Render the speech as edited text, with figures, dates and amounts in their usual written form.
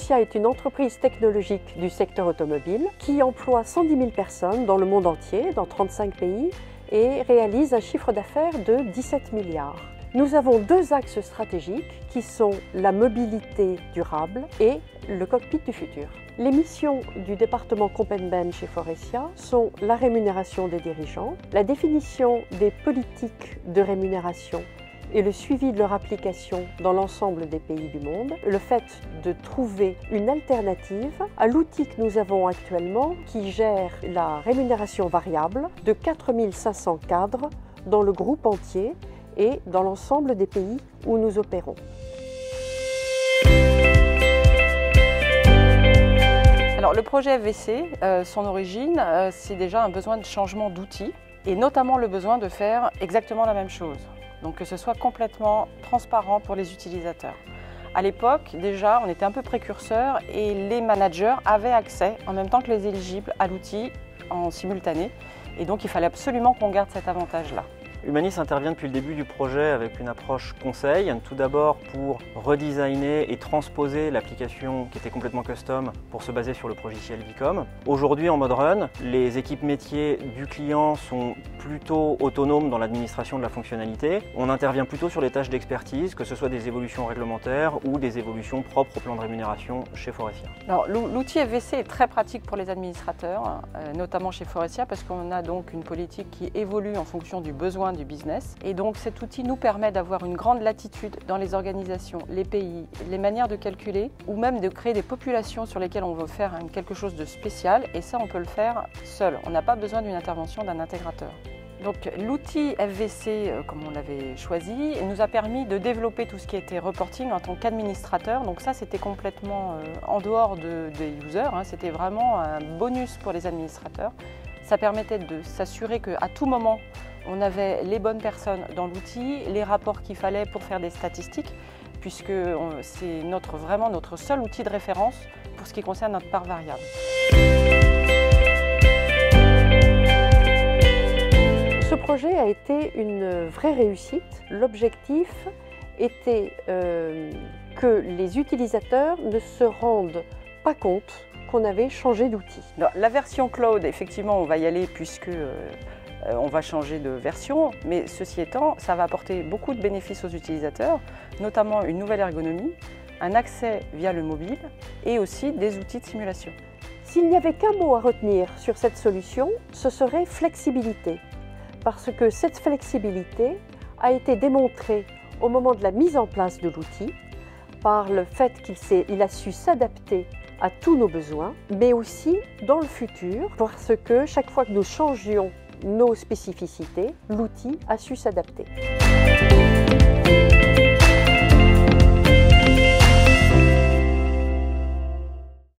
Foressia est une entreprise technologique du secteur automobile qui emploie 110 000 personnes dans le monde entier, dans 35 pays, et réalise un chiffre d'affaires de 17 milliards. Nous avons deux axes stratégiques qui sont la mobilité durable et le cockpit du futur. Les missions du département Comp & Ben chez Foressia sont la rémunération des dirigeants, la définition des politiques de rémunération et le suivi de leur application dans l'ensemble des pays du monde, le fait de trouver une alternative à l'outil que nous avons actuellement qui gère la rémunération variable de 4 500 cadres dans le groupe entier et dans l'ensemble des pays où nous opérons. Alors, le projet FVC, son origine, c'est déjà un besoin de changement d'outils et notamment le besoin de faire exactement la même chose. Donc que ce soit complètement transparent pour les utilisateurs. À l'époque, déjà, on était un peu précurseurs et les managers avaient accès en même temps que les éligibles à l'outil en simultané. Et donc, il fallait absolument qu'on garde cet avantage-là. Humanis intervient depuis le début du projet avec une approche conseil, tout d'abord pour redesigner et transposer l'application qui était complètement custom pour se baser sur le logiciel Vicom. Aujourd'hui en mode run, les équipes métiers du client sont plutôt autonomes dans l'administration de la fonctionnalité. On intervient plutôt sur les tâches d'expertise, que ce soit des évolutions réglementaires ou des évolutions propres au plan de rémunération chez Foressia. Alors l'outil FVC est très pratique pour les administrateurs, notamment chez Foressia, parce qu'on a donc une politique qui évolue en fonction du besoin du business. Et donc cet outil nous permet d'avoir une grande latitude dans les organisations, les pays, les manières de calculer ou même de créer des populations sur lesquelles on veut faire quelque chose de spécial et ça on peut le faire seul. On n'a pas besoin d'une intervention d'un intégrateur. Donc l'outil FVC, comme on l'avait choisi, nous a permis de développer tout ce qui était reporting en tant qu'administrateur. Donc ça c'était complètement en dehors des users, c'était vraiment un bonus pour les administrateurs. Ça permettait de s'assurer qu'à tout moment, on avait les bonnes personnes dans l'outil, les rapports qu'il fallait pour faire des statistiques, puisque c'est vraiment notre seul outil de référence pour ce qui concerne notre part variable. Ce projet a été une vraie réussite. L'objectif était que les utilisateurs ne se rendent pas compte qu'on avait changé d'outil. La version cloud, effectivement, on va y aller puisque on va changer de version, mais ceci étant, ça va apporter beaucoup de bénéfices aux utilisateurs, notamment une nouvelle ergonomie, un accès via le mobile et aussi des outils de simulation. S'il n'y avait qu'un mot à retenir sur cette solution, ce serait flexibilité. Parce que cette flexibilité a été démontrée au moment de la mise en place de l'outil par le fait qu'il a su s'adapter à tous nos besoins, mais aussi dans le futur, parce que chaque fois que nous changions nos spécificités, l'outil a su s'adapter.